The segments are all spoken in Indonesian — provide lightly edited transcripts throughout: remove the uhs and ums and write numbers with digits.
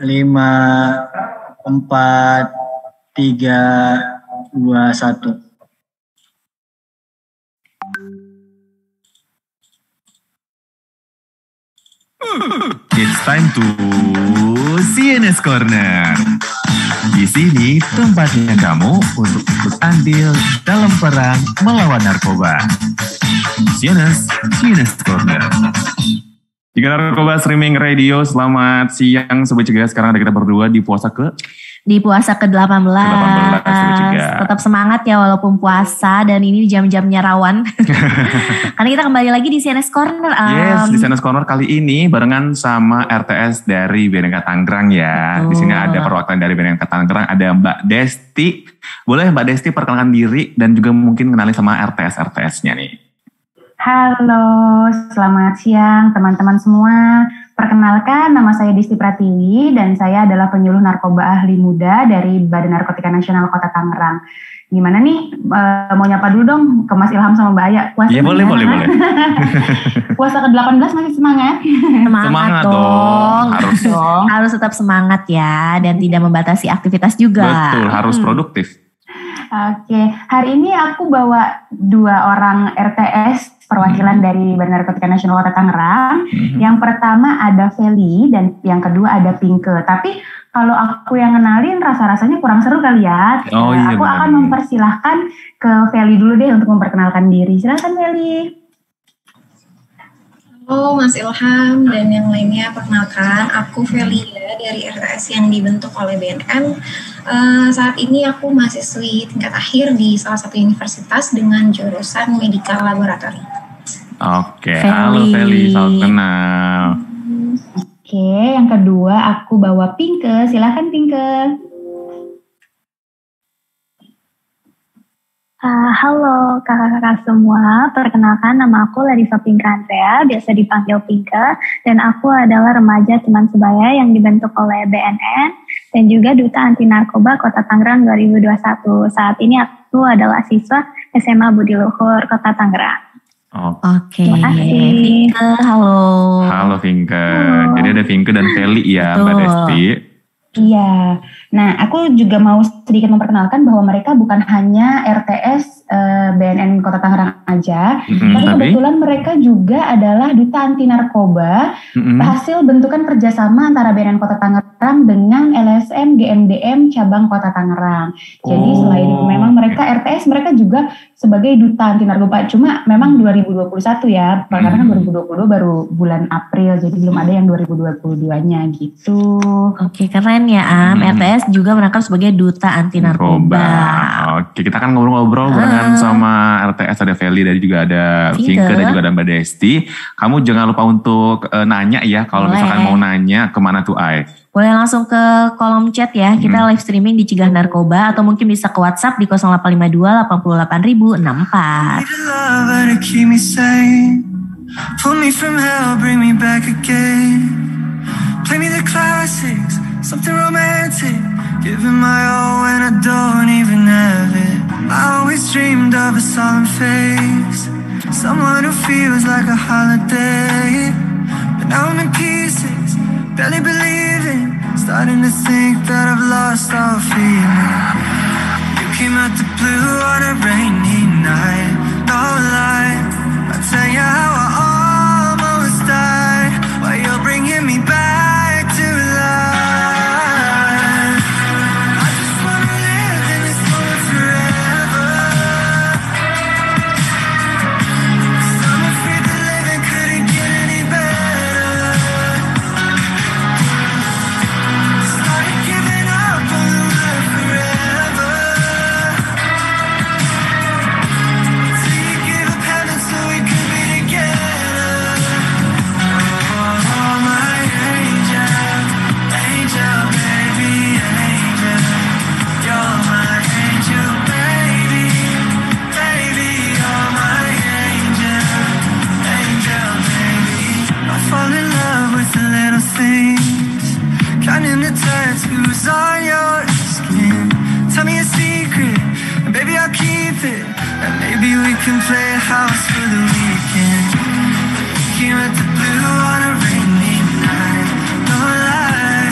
5, 4, 3, 2, 1. It's time to CNS Corner. Di sini tempatnya kamu untuk ikut andil dalam perang melawan narkoba. CNS Corner. Jika narkoba streaming radio, selamat siang Sobat Cegah. Sekarang ada kita berdua di puasa ke-18. Tetap semangat ya walaupun puasa dan ini jam-jamnya rawan. Karena kita kembali lagi di CNS Corner. Yes, di CNS Corner kali ini barengan sama RTS dari BNNK Tangerang ya. Di sini ada perwakilan dari BNNK Tangerang, ada Mbak Desti. Boleh Mbak Desti perkenalkan diri dan juga mungkin kenalin sama RTS-nya nih. Halo, selamat siang teman-teman semua. Perkenalkan, nama saya Desti Pratiwi dan saya adalah penyuluh narkoba ahli muda dari Badan Narkotika Nasional Kota Tangerang. Gimana nih, mau nyapa dulu dong ke Mas Ilham sama Mbak Aya. Iya boleh. Puasa ke-18 masih semangat? Semangat dong. Harus tetap semangat ya dan tidak membatasi aktivitas juga. Betul, harus produktif. Oke, hari ini aku bawa 2 orang RTS perwakilan dari Badan Narkotika Nasional Kota Tangerang. Yang pertama ada Feli dan yang kedua ada Pinke. Tapi kalau aku yang kenalin rasa-rasanya kurang seru kali ya. Aku akan mempersilahkan ke Feli dulu deh untuk memperkenalkan diri. Silakan Feli. Halo Mas Ilham dan yang lainnya, perkenalkan aku Felia dari RTS yang dibentuk oleh BNN. Saat ini aku mahasiswi tingkat akhir di salah satu universitas dengan jurusan Medical Laboratory. Oke, halo Feli, salam kenal. Oke, yang kedua aku bawa Pinke, silakan Pinke. Halo kakak-kakak semua, perkenalkan nama aku Larissa Pinka Andrea, biasa dipanggil Pinke, dan aku adalah remaja teman sebaya yang dibentuk oleh BNN dan juga Duta Anti Narkoba Kota Tangerang 2021. Saat ini aku adalah siswa SMA Budi Luhur Kota Tangerang. Oke. Terima kasih. Pinke, halo. Halo Pinke. Jadi ada Pinke dan Feli ya. Betul. Mbak Desti. Iya, nah aku juga mau sedikit memperkenalkan bahwa mereka bukan hanya RTS BNN Kota Tangerang aja, tapi kebetulan mereka juga adalah Duta Anti Narkoba, hasil bentukan kerjasama antara BNN Kota Tangerang dengan LSM GMDM cabang Kota Tangerang. Jadi selain memang mereka RTS, mereka juga sebagai Duta Anti Narkoba, cuma memang 2021 ya, karena kan 2020 baru bulan April, jadi belum ada yang 2022-nya gitu. Oke, keren ya RTS juga merangkap sebagai Duta Anti Narkoba. Oke, kita kan ngobrol-ngobrol barengan sama RTS, ada Feli dan juga ada Pinke dan juga ada Mbak Desti. Kamu jangan lupa untuk nanya ya, kalau misalkan mau nanya kemana tuh Ai? Boleh langsung ke kolom chat ya, kita live streaming di Cegah Narkoba atau mungkin bisa ke WhatsApp di 0852 88064. Play me the classics, something romantic. Giving my all when I don't even have it. I always dreamed of a solemn face, someone who feels like a holiday. But now I'm in pieces, barely believing, starting to think that I've lost all feeling. You came out the blue on a rainy night, no lie, I'll tell you how I almost died, while you're bringing me back. Counting the tattoos on your skin. Tell me a secret, and baby I'll keep it. And maybe we can play house for the weekend. Came at the blue on a rainy night. No lie,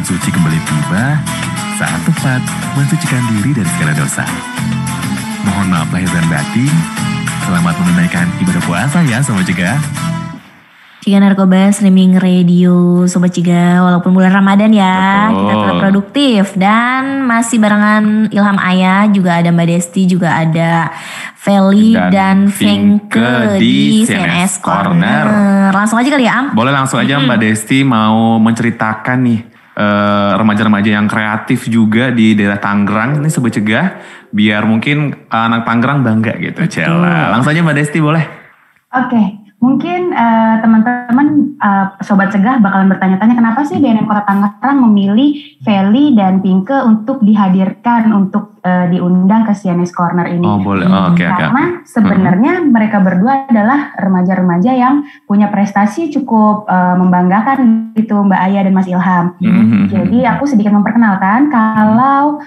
suci kembali tiba, saat tepat mensucikan diri dari segala dosa. Mohon maaf lahir dan batin, selamat menunaikan ibadah puasa ya Sobat Cegah. Ciga Narkoba Streaming Radio Sobat Ciga, walaupun bulan Ramadan ya, Betul. kita tetap produktif. Dan masih barengan Ilham Ayah, juga ada Mbak Desti, juga ada Feli dan Fengke di CNS Corner. Langsung aja kali ya Am? Boleh langsung aja Mbak Desti mau menceritakan nih remaja-remaja yang kreatif juga di daerah Tangerang ini Sobat Cegah, biar mungkin anak Tangerang bangga gitu. Cela. Langsung aja Mbak Desti boleh. Oke. Mungkin teman-teman Sobat Cegah bakalan bertanya-tanya kenapa sih BNN Kota Tangerang memilih Feli dan Pinke untuk dihadirkan untuk diundang ke CNS Corner ini. Oh boleh, oke. Karena sebenarnya mereka berdua adalah remaja-remaja yang punya prestasi cukup membanggakan gitu Mbak Aya dan Mas Ilham. Jadi aku sedikit memperkenalkan kalau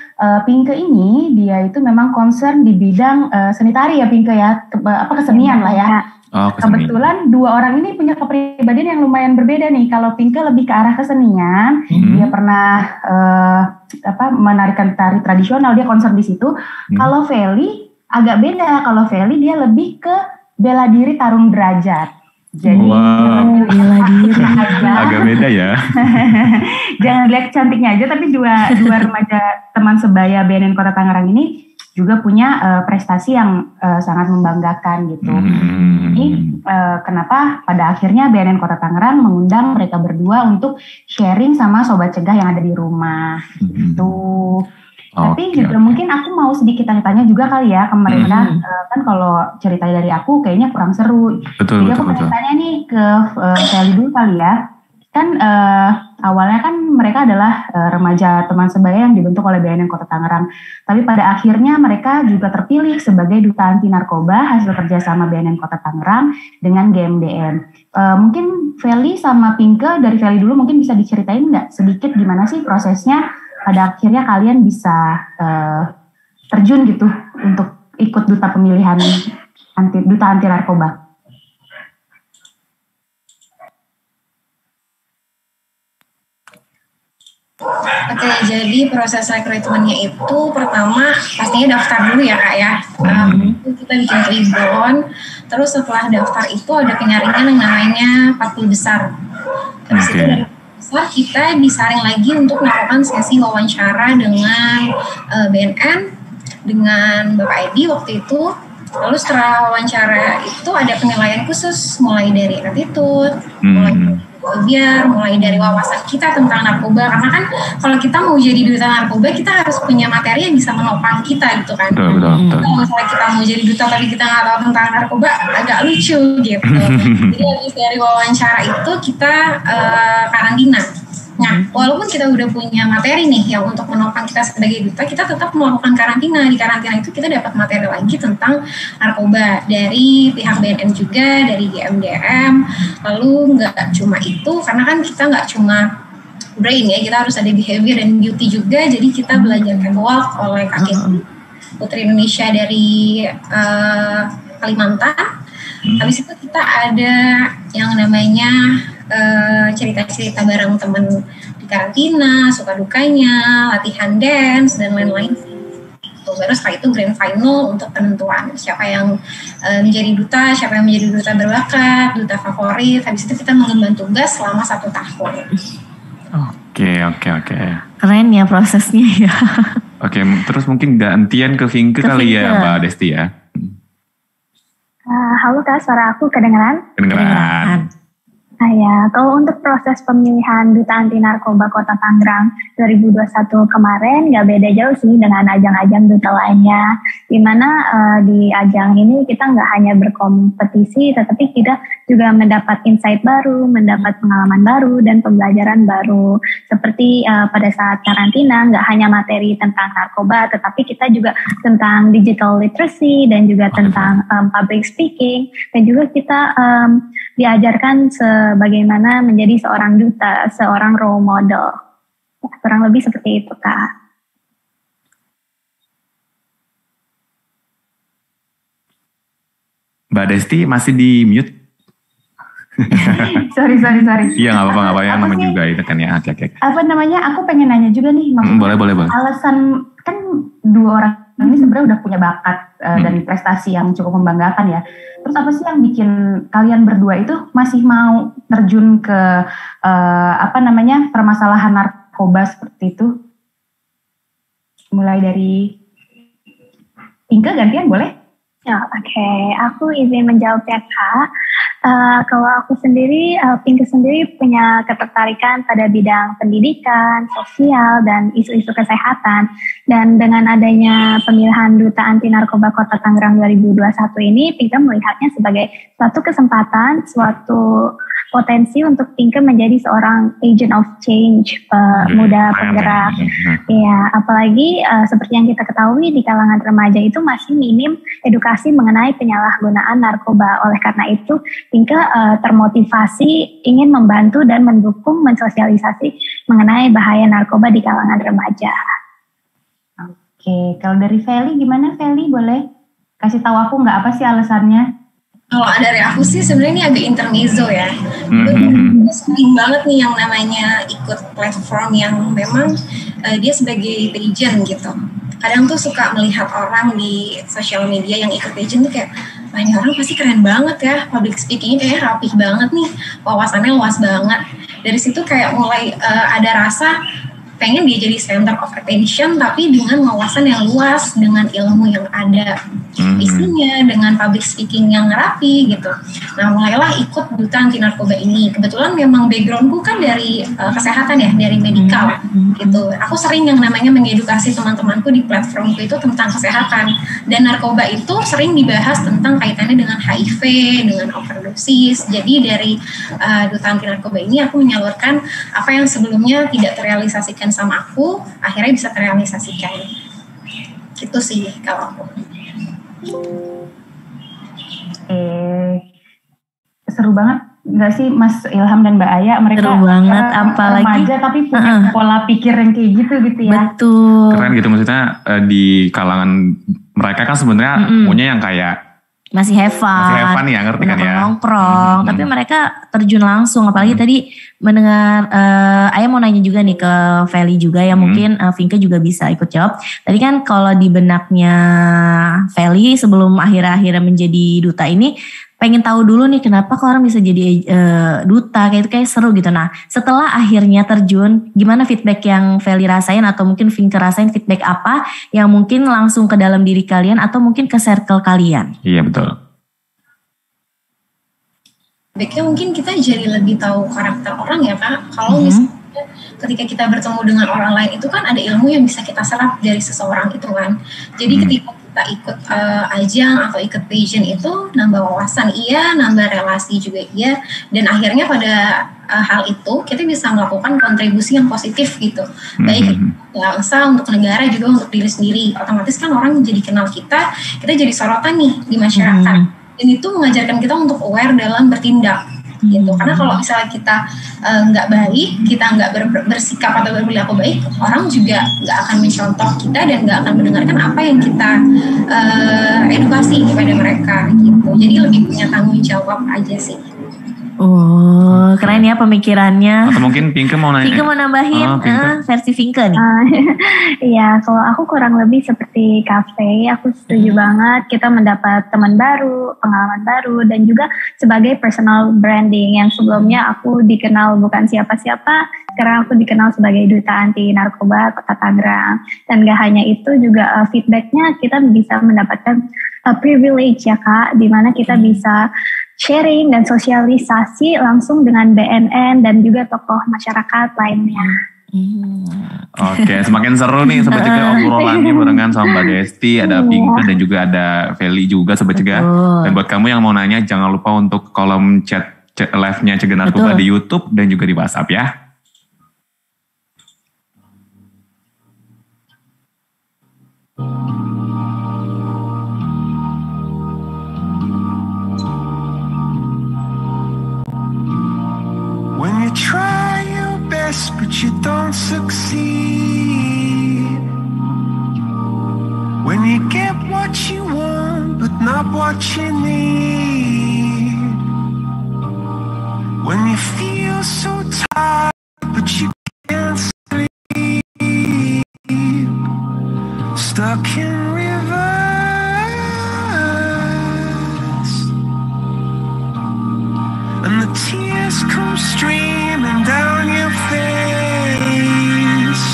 Pinke ini dia itu memang concern di bidang seni tari ya Pinke ya, kesenian lah ya. Kebetulan dua orang ini punya kepribadian yang lumayan berbeda nih. Kalau Pinke lebih ke arah kesenian, dia pernah menarikan tari tradisional, dia konser di situ. Kalau Feli agak beda. Kalau Feli dia lebih ke bela diri tarung derajat. Jadi bela diri agak beda ya. Jangan lihat cantiknya aja, tapi dua remaja teman sebaya BNN Kota Tangerang ini juga punya prestasi yang sangat membanggakan gitu. Jadi kenapa pada akhirnya BNN Kota Tangerang mengundang mereka berdua untuk sharing sama Sobat Cegah yang ada di rumah gitu. Tapi juga mungkin aku mau sedikit tanya-tanya juga kali ya ke mereka. Kan kalau cerita dari aku kayaknya kurang seru. Jadi aku mau tanya nih ke Feli dulu kali ya. Kan awalnya kan mereka adalah remaja teman sebaya yang dibentuk oleh BNN Kota Tangerang. Tapi pada akhirnya mereka juga terpilih sebagai duta anti narkoba hasil kerjasama BNN Kota Tangerang dengan GMDM. Mungkin Feli sama Pinke, dari Feli dulu mungkin bisa diceritain nggak sedikit gimana sih prosesnya pada akhirnya kalian bisa terjun gitu untuk ikut duta pemilihan duta anti narkoba. Oke, jadi proses rekrutmennya itu pertama pastinya daftar dulu ya Kak ya. Kita bikin klibon, terus setelah daftar itu ada penyaringan yang namanya 40 besar. Habis itu dari 40 besar kita disaring lagi untuk melakukan sesi wawancara dengan BNN, dengan Bapak Edi waktu itu. Lalu setelah wawancara itu ada penilaian khusus, mulai dari attitude, mulai dari wawasan kita tentang narkoba. Karena kan kalau kita mau jadi duta narkoba, kita harus punya materi yang bisa menopang kita gitu kan. Betul. Kalau misalnya kita mau jadi duta tapi kita nggak tahu tentang narkoba, agak lucu gitu. Jadi habis dari wawancara itu kita karantina. Nah, walaupun kita udah punya materi nih ya untuk menopang kita sebagai duta, kita tetap melakukan karantina. Di karantina itu kita dapat materi lagi tentang narkoba dari pihak BNN juga, dari GMDM. Lalu nggak cuma itu, karena kan kita nggak cuma brain ya, kita harus ada behavior dan beauty juga. Jadi kita belajar catwalk oleh kakek Putri Indonesia dari Kalimantan. Habis itu kita ada yang namanya cerita-cerita bareng teman di karantina, suka dukanya, latihan dance dan lain-lain. Baru setelah itu grand final untuk penentuan siapa yang menjadi duta, siapa yang menjadi duta berbakat, duta favorit. Habis itu kita mengemban tugas selama 1 tahun. Oke. Keren ya prosesnya ya. Oke, terus mungkin gantian ke Fingke kali ya Mbak Desti ya. Halo Kak, suara aku kedengeran? Kedengeran. Ya, kalau untuk proses pemilihan Duta Anti Narkoba Kota Tangerang 2021 kemarin nggak beda jauh sih dengan ajang-ajang duta lainnya. Di mana di ajang ini kita nggak hanya berkompetisi, tetapi kita juga mendapat insight baru, mendapat pengalaman baru dan pembelajaran baru. Seperti pada saat karantina nggak hanya materi tentang narkoba, tetapi kita juga tentang digital literacy dan juga tentang public speaking, dan juga kita diajarkan bagaimana menjadi seorang duta, seorang role model. Kurang lebih seperti itu, Kak. Mbak Desti masih di mute? sorry. Iya nggak apa-apa yang namanya juga itu kan ya. Oke. Apa namanya? Aku pengen nanya juga nih, maksudnya boleh. alasan kan dua orang ini sebenarnya udah punya bakat dan prestasi yang cukup membanggakan ya. Terus apa sih yang bikin kalian berdua itu masih mau terjun ke permasalahan narkoba seperti itu? Mulai dari Pinke, gantian boleh? Ya, oke. Aku izin menjawab ya Kak. Kalau aku sendiri, Pinke sendiri punya ketertarikan pada bidang pendidikan, sosial, dan isu-isu kesehatan. Dan dengan adanya pemilihan Duta Anti Narkoba Kota Tangerang 2021 ini, Pinke melihatnya sebagai suatu kesempatan, suatu potensi untuk Pinke menjadi seorang agent of change, muda penggerak. Ya, apalagi seperti yang kita ketahui di kalangan remaja itu masih minim edukasi mengenai penyalahgunaan narkoba. Oleh karena itu, Pinke termotivasi ingin membantu dan mendukung mensosialisasi mengenai bahaya narkoba di kalangan remaja. Oke, kalau dari Feli gimana Feli? Boleh kasih tahu aku nggak apa sih alasannya? Kalau dari aku sih sebenarnya ini agak intermezzo ya. Gue sering banget nih yang namanya ikut platform yang memang dia sebagai pageant gitu. Kadang tuh suka melihat orang di sosial media yang ikut pageant tuh kayak, wah ini orang pasti keren banget ya, public speakingnya kayak rapih banget nih, wawasannya luas banget. Dari situ kayak mulai ada rasa pengen dia jadi center of attention tapi dengan wawasan yang luas, dengan ilmu yang ada isinya, dengan public speaking yang rapi gitu. Nah mulailah ikut Duta Anti Narkoba ini. Kebetulan memang backgroundku kan dari kesehatan ya, dari medikal gitu. Aku sering yang namanya mengedukasi teman-temanku di platformku itu tentang kesehatan. Dan narkoba itu sering dibahas tentang kaitannya dengan HIV, dengan overdosis. Jadi dari Duta Anti Narkoba ini aku menyalurkan apa yang sebelumnya tidak terrealisasikan sama aku, akhirnya bisa terrealisasikan. Gitu sih kalau aku. Seru banget nggak sih Mas Ilham dan Mbak Aya? Mereka seru banget, apalagi remaja tapi punya pola pikir yang kayak gitu ya. Betul. Keren gitu, maksudnya di kalangan mereka kan sebenarnya punya yang kayak masih have fun ya, ngerti kan ya, nongkrong, tapi mereka terjun langsung. Apalagi tadi mendengar, Ayah mau nanya juga nih ke Feli juga ya, mungkin Vinke juga bisa ikut jawab. Tadi kan kalau di benaknya Feli sebelum akhir-akhirnya menjadi duta ini, pengen tahu dulu nih kenapa kok orang bisa jadi duta, kayak seru gitu. Nah setelah akhirnya terjun, gimana feedback yang Feli rasain atau mungkin Vinke rasain, feedback apa yang mungkin langsung ke dalam diri kalian atau mungkin ke circle kalian? Iya betul. Feedbacknya mungkin kita jadi lebih tahu karakter orang ya Kak. Kalau misalnya ketika kita bertemu dengan orang lain itu kan ada ilmu yang bisa kita serap dari seseorang itu kan. Jadi ketika kita ikut ajang atau ikut pageant itu nambah wawasan iya, nambah relasi juga iya, dan akhirnya pada hal itu kita bisa melakukan kontribusi yang positif gitu, baik bangsa, untuk negara, juga untuk diri sendiri. Otomatis kan orang jadi kenal kita jadi sorotan nih di masyarakat, dan itu mengajarkan kita untuk aware dalam bertindak gitu. Karena kalau misalnya kita nggak baik, kita nggak bersikap atau berperilaku baik, orang juga nggak akan mencontoh kita dan nggak akan mendengarkan apa yang kita edukasi kepada mereka gitu. Jadi lebih punya tanggung jawab aja sih. Oh, keren ya pemikirannya. Atau mungkin Pinke mau nanya. Pinke mau nambahin versi Vinke nih. Iya, kalau aku kurang lebih seperti kafe, aku setuju banget. Kita mendapat teman baru, pengalaman baru, dan juga sebagai personal branding yang sebelumnya aku dikenal bukan siapa-siapa. Sekarang aku dikenal sebagai Duta Anti Narkoba Kota Tangerang. Dan gak hanya itu, juga feedbacknya kita bisa mendapatkan privilege ya Kak, di mana kita bisa sharing dan sosialisasi langsung dengan BNN dan juga tokoh masyarakat lainnya. Oke, semakin seru nih Sobat Cegah obrolannya barengan sama Mbak Desti, ada Pinke dan juga ada Feli juga Sobat Cegah. Dan buat kamu yang mau nanya jangan lupa untuk kolom chat live-nya Cegah Narkoba di YouTube dan juga di WhatsApp ya. When you try your best but you don't succeed, when you get what you want but not what you need, stuck in reverse, and the tears come streaming down your face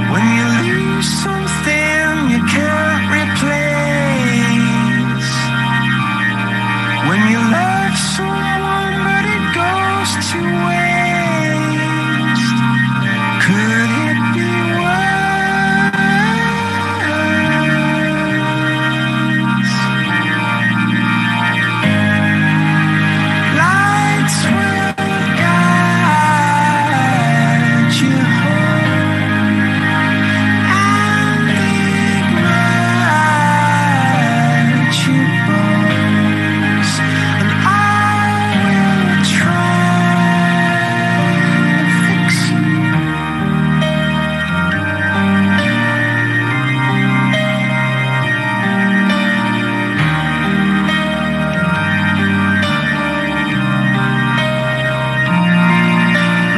when you lose something you can't replace, when you love someone but it goes to waste. Could it be worse? Lights will guide you home and ignite your bones, and I will try to fix you.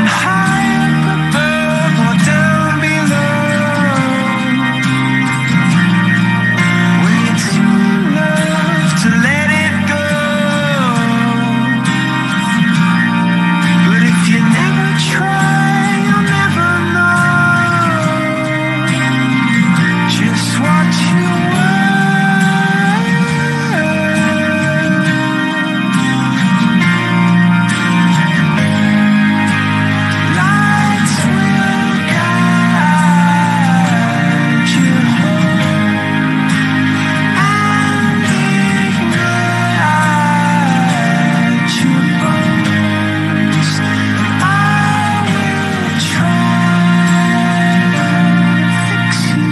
High up above or down below, when you're too in love to let it go. But if you never try, you'll never know just what you Lights will guide you home and ignite your bones, and I will try to fix you.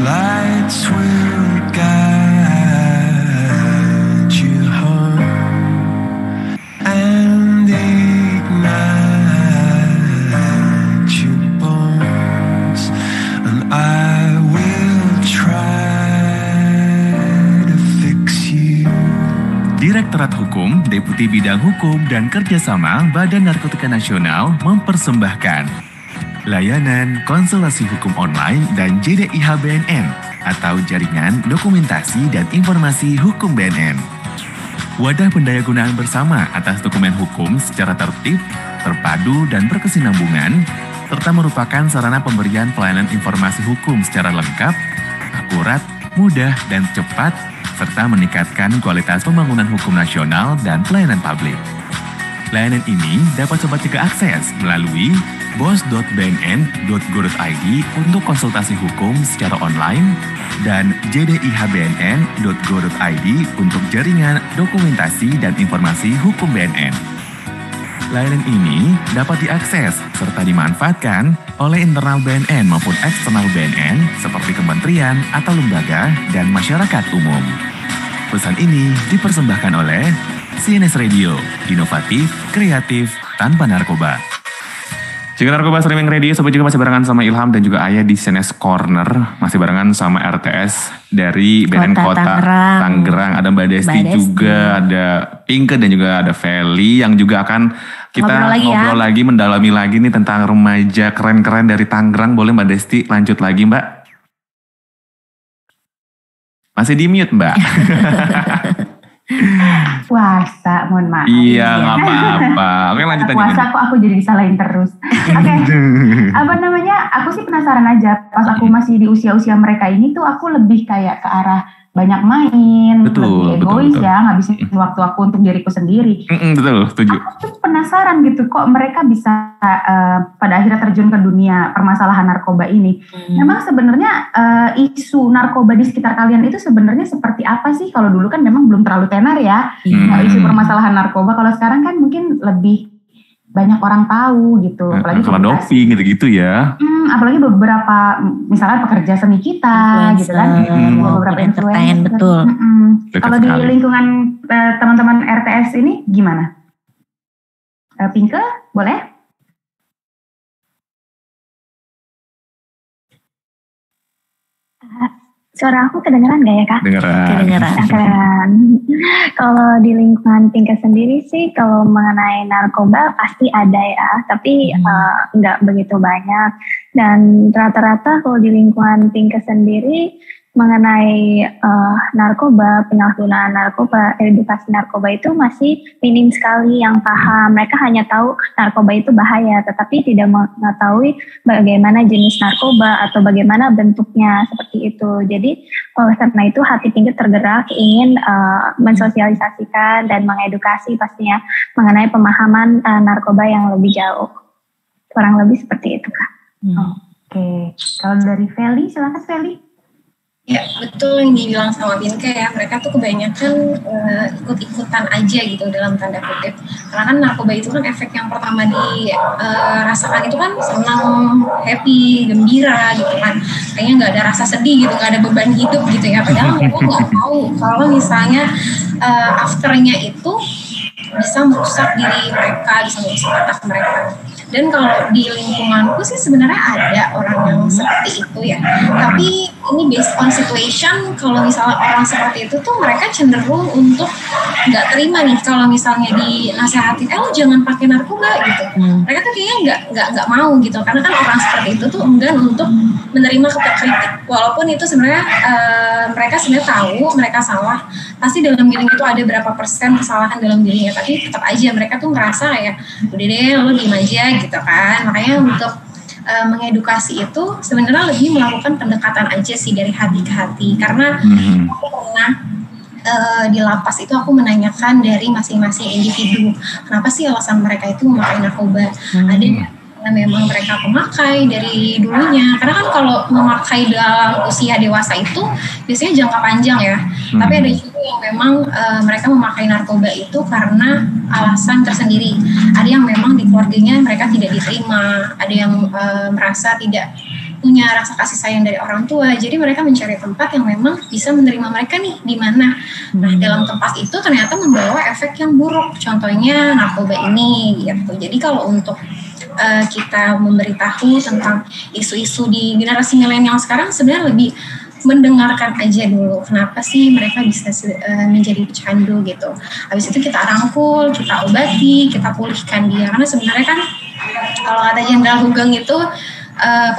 Lights will guide you home and ignite your bones, and I will try to fix you. Direktorat Hukum, Deputi Bidang Hukum dan Kerjasama Badan Narkotika Nasional mempersembahkan layanan konsultasi hukum online dan JDIH BNN atau Jaringan Dokumentasi dan Informasi Hukum BNN. Wadah pendayagunaan bersama atas dokumen hukum secara tertib, terpadu, dan berkesinambungan, serta merupakan sarana pemberian pelayanan informasi hukum secara lengkap, akurat, mudah, dan cepat, serta meningkatkan kualitas pembangunan hukum nasional dan pelayanan publik. Layanan ini dapat Sobat Cegah akses melalui bos.bnn.go.id untuk konsultasi hukum secara online dan jdihbnn.go.id untuk jaringan dokumentasi dan informasi hukum BNN. Layanan ini dapat diakses serta dimanfaatkan oleh internal BNN maupun eksternal BNN seperti kementerian atau lembaga dan masyarakat umum. Pesan ini dipersembahkan oleh CNS Radio, inovatif, kreatif, tanpa narkoba. Jika Narkoba Streaming Radio, sobat juga masih barengan sama Ilham dan juga Ayah di CNS Corner. Masih barengan sama RTS dari BNN Kota Tangerang. Ada Mbak Desti juga, ada Pinke dan juga ada Feli yang juga akan kita ngobrol lagi, mendalami lagi nih tentang remaja keren-keren dari Tangerang. Boleh Mbak Desti lanjut lagi Mbak? Masih di mute Mbak. Puasa, mohon maaf. Iya, nggak apa-apa. Oke, lanjut aja. Puasa kok aku jadi disalahin terus. Oke, aku sih penasaran aja. Pas aku masih di usia-usia mereka ini tuh aku lebih kayak ke arah banyak main, lebih egois ya, ngabisin waktu aku untuk diriku sendiri. Betul, setuju. Aku tuh penasaran gitu, kok mereka bisa pada akhirnya terjun ke dunia permasalahan narkoba ini. Memang sebenarnya isu narkoba di sekitar kalian itu sebenarnya seperti apa sih? Kalau dulu kan memang belum terlalu tenar ya, isu permasalahan narkoba. Kalau sekarang kan mungkin lebih banyak orang tahu gitu, apalagi kalau doping gitu-gitu ya. Apalagi beberapa misalkan pekerja seni kita gitu kan, beberapa influencer. Betul. Kalau di lingkungan teman-teman RTS ini gimana? Pinke, boleh? Suara aku kedengeran gak ya Kak? Kedengeran. Kalau di lingkungan Pinke sendiri sih, kalau mengenai narkoba pasti ada ya, tapi nggak begitu banyak. Dan rata-rata kalau di lingkungan Pinke sendiri mengenai narkoba, penyalahgunaan narkoba, edukasi narkoba itu masih minim sekali yang paham. Mereka hanya tahu narkoba itu bahaya, tetapi tidak mengetahui bagaimana jenis narkoba atau bagaimana bentuknya seperti itu. Jadi oleh karena itu hati Pinke tergerak ingin mensosialisasikan dan mengedukasi pastinya mengenai pemahaman narkoba yang lebih jauh. Kurang lebih seperti itu Kak. Oke. Kalau dari Feli, silakan Feli. Ya betul yang dibilang sama Pinke ya, mereka tuh kebanyakan ikut-ikutan aja gitu dalam tanda kutip. Karena kan narkoba itu kan efek yang pertama dirasakan itu kan senang, happy, gembira gitu kan. Kayaknya nggak ada rasa sedih gitu, nggak ada beban hidup gitu ya. Padahal mereka nggak tahu kalau misalnya afternya itu bisa merusak diri mereka, bisa merusak otak mereka. Dan kalau di lingkunganku sih sebenarnya ada orang yang seperti itu ya. Tapi ini based on situation, kalau misalnya orang seperti itu tuh mereka cenderung untuk nggak terima nih kalau misalnya dinasihatin, lu jangan pakai narkoba gitu. Mereka tuh kayaknya nggak mau gitu, karena kan orang seperti itu tuh enggan untuk menerima kritik. Walaupun itu sebenarnya mereka sebenarnya tahu mereka salah, pasti dalam dirinya itu ada berapa persen kesalahan dalam dirinya, tapi tetap aja mereka tuh ngerasa kayak udah deh lo diem aja gitu kan. Makanya untuk mengedukasi itu sebenarnya lebih melakukan pendekatan aja sih dari hati ke hati. Karena aku pernah di lapas itu aku menanyakan dari masing-masing individu, kenapa sih alasan mereka itu memakai narkoba. Ada karena memang mereka pemakai dari dulunya, karena kan kalau memakai dalam usia dewasa itu biasanya jangka panjang ya. Tapi ada juga yang memang mereka memakai narkoba itu karena alasan tersendiri. Ada yang memang di keluarganya mereka tidak diterima, ada yang merasa tidak punya rasa kasih sayang dari orang tua, jadi mereka mencari tempat yang memang bisa menerima mereka nih di mana. Nah, dalam tempat itu ternyata membawa efek yang buruk, contohnya narkoba ini gitu. Jadi kalau untuk kita memberitahu tentang isu-isu di generasi milenial sekarang, sebenarnya lebih mendengarkan aja dulu kenapa sih mereka bisa menjadi pecandu gitu. Habis itu kita rangkul, kita obati, kita pulihkan dia, karena sebenarnya kan kalau kata Jenderal Hugeng itu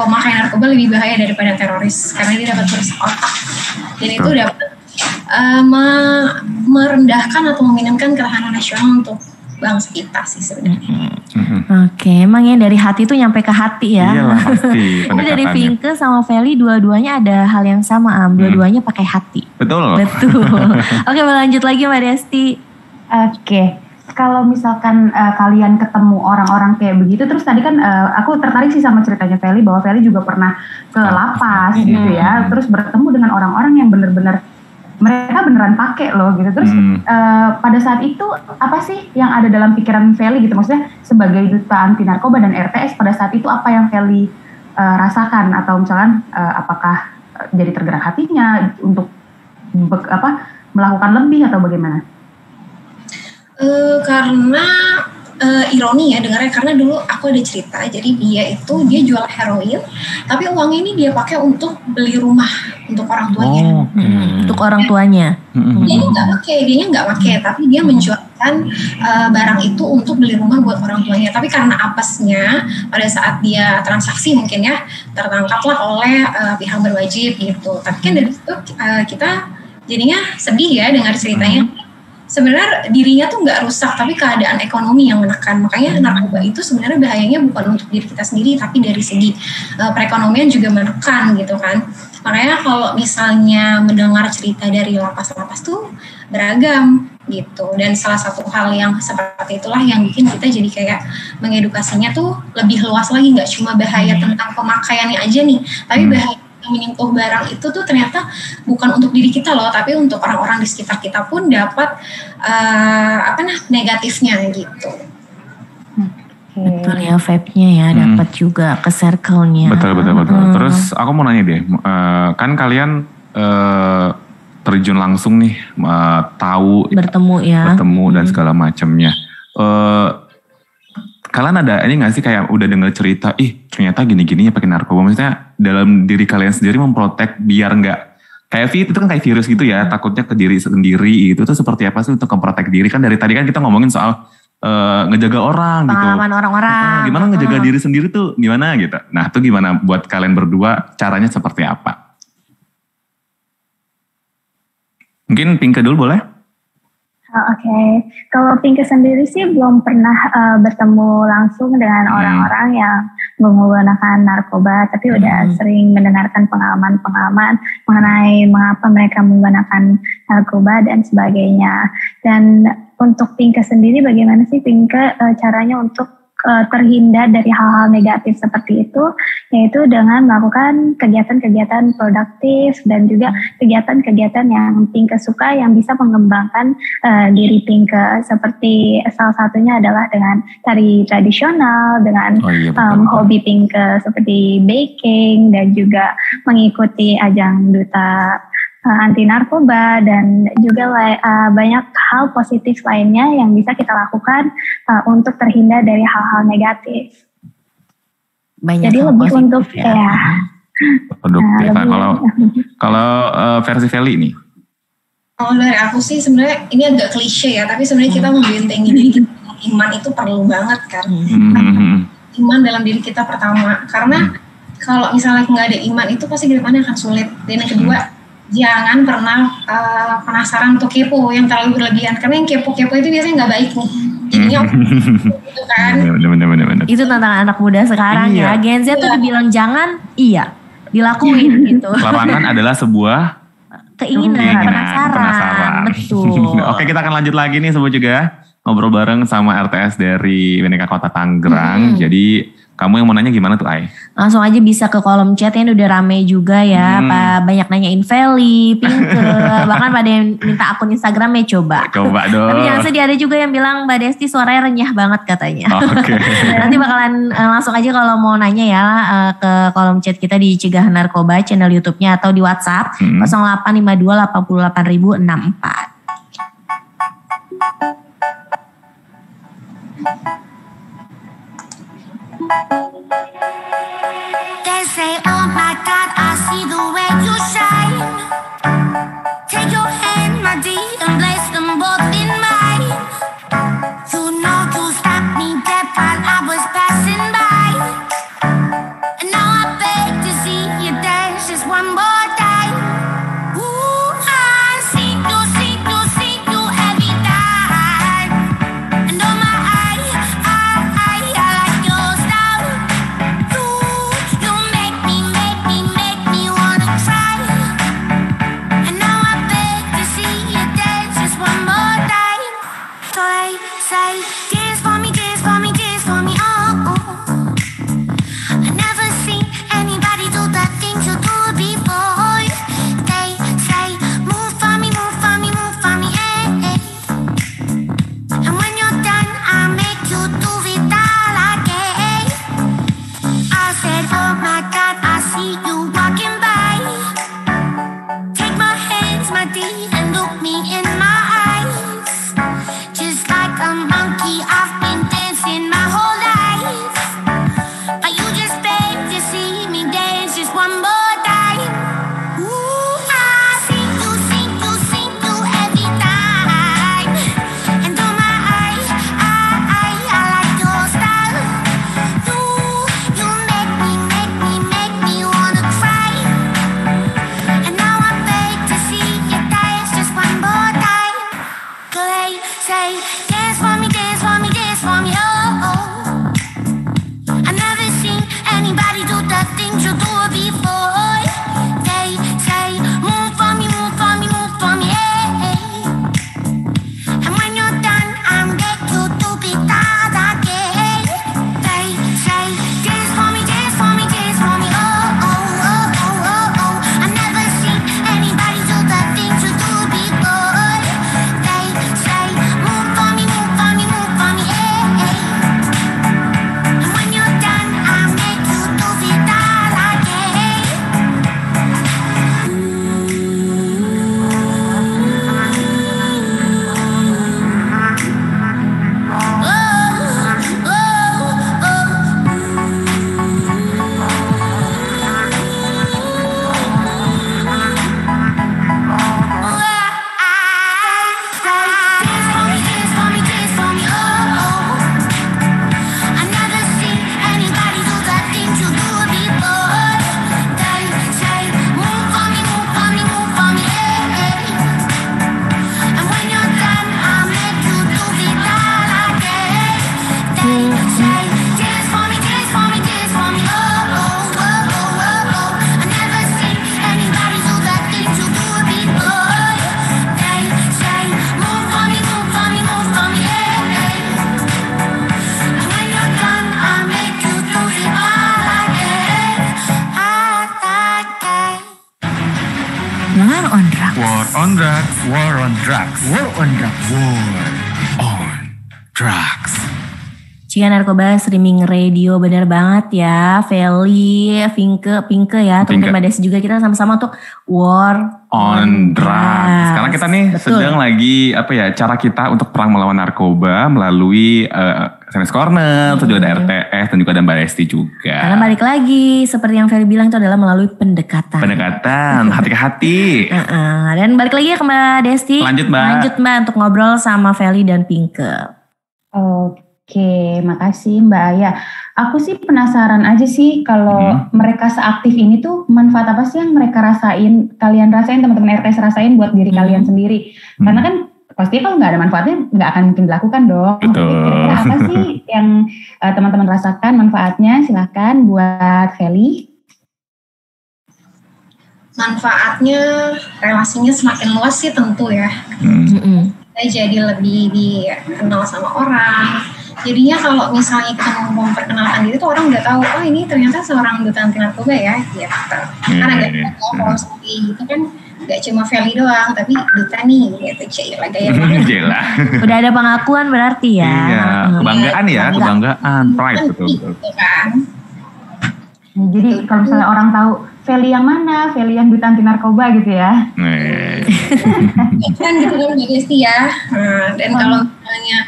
pemakai narkoba lebih bahaya daripada teroris karena dia dapat merusak otak dan itu dapat merendahkan atau meminimkan ketahanan nasional untuk bangsa kita sih sebenarnya. Oke, emang ya dari hati tuh nyampe ke hati ya. Iyalah pasti. Ini dari Pinke sama Feli dua-duanya ada hal yang sama, dua-duanya pakai hati. Betul. Oke, lanjut lagi Mbak Desti. Oke. Kalau misalkan kalian ketemu orang-orang kayak begitu, terus tadi kan aku tertarik sih sama ceritanya Feli, bahwa Feli juga pernah ke lapas gitu ya, terus bertemu dengan orang-orang yang benar-benar mereka beneran pakai loh gitu. Terus pada saat itu apa sih yang ada dalam pikiran Feli gitu, maksudnya sebagai duta anti narkoba dan RTS pada saat itu apa yang Feli rasakan, atau misalkan apakah jadi tergerak hatinya untuk melakukan lebih atau bagaimana? Karena ironi ya dengarnya, karena dulu aku ada cerita, jadi dia jual heroin, tapi uangnya ini dia pakai untuk beli rumah untuk orang tuanya. Untuk orang tuanya. Dia nggak pakai, tapi dia menjualkan barang itu untuk beli rumah buat orang tuanya. Tapi karena apesnya pada saat dia transaksi mungkin ya tertangkaplah oleh pihak berwajib gitu. Tapi kan dari situ kita jadinya sedih ya dengar ceritanya. Sebenarnya dirinya tuh nggak rusak, tapi keadaan ekonomi yang menekan. Makanya narkoba itu sebenarnya bahayanya bukan untuk diri kita sendiri, tapi dari segi perekonomian juga menekan gitu kan. Makanya kalau misalnya mendengar cerita dari lapas-lapas tuh beragam gitu. Dan salah satu hal yang seperti itulah yang bikin kita jadi kayak mengedukasinya tuh lebih luas lagi, nggak cuma bahaya tentang pemakaiannya aja nih, tapi bahaya menyentuh barang itu tuh ternyata bukan untuk diri kita loh, tapi untuk orang-orang di sekitar kita pun dapat negatifnya gitu. Betul ya, vape-nya ya dapat juga ke circle-nya. Betul. Terus aku mau nanya deh, kan kalian terjun langsung nih, tahu bertemu dan segala macamnya. Kalian ada ini nggak sih kayak udah dengar cerita, ternyata gini-gini ya pakai narkoba, maksudnya dalam diri kalian sendiri memprotek biar nggak kayak itu kan kayak virus gitu ya, takutnya ke diri sendiri itu tuh seperti apa sih untuk memprotek diri? Kan dari tadi kan kita ngomongin soal ngejaga orang gitu. Pengalaman orang-orang. Gimana ngejaga diri sendiri tuh gimana gitu. Nah itu gimana buat kalian berdua, caranya seperti apa? Mungkin Pinke dulu boleh? Oke. Kalau Pinke sendiri sih belum pernah bertemu langsung dengan orang-orang yang menggunakan narkoba, tapi udah sering mendengarkan pengalaman-pengalaman mengenai mengapa mereka menggunakan narkoba dan sebagainya. Dan untuk Pinke sendiri, bagaimana sih Pinke caranya untuk terhindar dari hal-hal negatif seperti itu, yaitu dengan melakukan kegiatan-kegiatan produktif dan juga kegiatan-kegiatan yang Pinke suka yang bisa mengembangkan diri Pinke, seperti salah satunya adalah dengan tari tradisional, dengan hobi Pinke seperti baking dan juga mengikuti ajang duta anti narkoba, dan juga banyak hal positif lainnya yang bisa kita lakukan untuk terhindar dari hal-hal negatif. Banyak. Jadi lebih untuk produktif. Kalau versi Feli ini? Kalau dari aku sih sebenarnya ini agak klise ya, tapi sebenarnya kita membentengi diri kita. Iman itu perlu banget kan. Iman dalam diri kita pertama, karena kalau misalnya nggak ada iman itu pasti kedepannya akan sulit. Dan yang kedua, jangan pernah penasaran atau kepo yang terlalu berlebihan, karena yang kepo-kepo itu biasanya nggak baik nih. Jadinya gitu kan. Bener. Itu tantangan anak muda sekarang ya. Gen Z tuh dibilang jangan, dilakuin gitu. Larangan adalah sebuah keinginan, penasaran. Betul. Oke, kita akan lanjut lagi nih sobat juga ngobrol bareng sama RTS dari BNK Kota Tangerang. Jadi kamu yang mau nanya gimana tuh, Ai? Langsung aja bisa ke kolom chat yang udah rame juga ya. Banyak nanyain Feli, Pinke, bahkan pada yang minta akun Instagramnya coba. Coba dong. Tapi jangan sedih, ada juga yang bilang Mbak Desti suaranya renyah banget katanya. Oke. Nanti bakalan langsung aja kalau mau nanya ya ke kolom chat kita di Cegah Narkoba channel YouTube-nya atau di WhatsApp 0852 88.064. They say, oh my God, I see the way you shine. Take your hand, my dear, and place them both in mine. You know you stopped me dead while I was passing by. And now I beg to see you dance just one more time. Ooh, I see you every time. And oh my, I like your style. You make me wanna monkey, I've been dancing my whole life. But you just beg to see me dance just one more time. Ooh, I sing through every time. And oh my, I like your style. You make me wanna cry. And now I beg to see you dance just one more time. They say, dance for me, dance for me, dance for me, oh, oh. I've never seen anybody do the things you do before. They say, move for me, move for me, move for me, hey, hey. And when you're done, I'm back to do it all again. They say, dance for me, dance for me, dance for me, oh, oh, oh, oh, oh, oh. I've never seen anybody do the things you do before. They say, move for me, move for me, move for me, hey, hey. And when you're done, I'll make you do it all again. Oh, dance for me, dance for me, dance for me, oh, oh. I've never seen anybody do the things you do before. They say, move for me, move for me, move for me, hey, hey. And when you're done, I'll make you do it all again. They say, dance for me, dance for me, dance for me, oh, oh, oh, oh, oh, oh. I've never seen anybody do the things you do before. They say, move for me, move for me, move for me, hey, hey. And when you're done, I'll make you do it all again. War on Drugs. War on drugs. War on drugs. War on drugs. War on drugs. Cia Narkoba Streaming Radio, benar banget ya. Feli, Pinke ya. Teman-teman Mbak Desi juga, kita sama-sama untuk War On drugs. Sekarang kita nih Betul. sedang lagi cara kita untuk perang melawan narkoba melalui SMS Corner, terus juga ada RTS dan juga ada Mbak Desti juga. Karena balik lagi, seperti yang Ferry bilang itu adalah melalui pendekatan. Pendekatan, hati ke hati. Dan balik lagi ya ke Mbak Desti. Lanjut, Mbak. Lanjut Mbak untuk ngobrol sama Feli dan Pinke. Oke, makasih Mbak Aya. Aku sih penasaran aja sih kalau mereka seaktif ini tuh manfaat apa sih yang mereka rasain, kalian rasain, teman-teman RTS rasain buat diri kalian sendiri. Karena kan pasti kalau nggak ada manfaatnya nggak akan mungkin dilakukan dong. Betul. Kira-kira apa sih yang teman-teman rasakan manfaatnya? Silakan buat Feli. Manfaatnya, relasinya semakin luas sih tentu ya. Kita jadi lebih dikenal sama orang. Jadinya kalau misalnya kita mau memperkenalkan diri tuh orang udah tahu, oh ini ternyata seorang duta anti narkoba ya, gitu. Kan agak kalau seperti itu kan gak cuma Feli doang, tapi duta nih, gitu. Cila gaya banget. Jela. Udah ada pengakuan berarti ya. Iya, kebanggaan ya, kebanggaan, pride betul. Gitu kan. Jadi kalau misalnya orang tahu Feli yang mana, Feli yang duta anti narkoba gitu ya. Kan gitu kan Mbak Desti ya. Dan kalau misalnya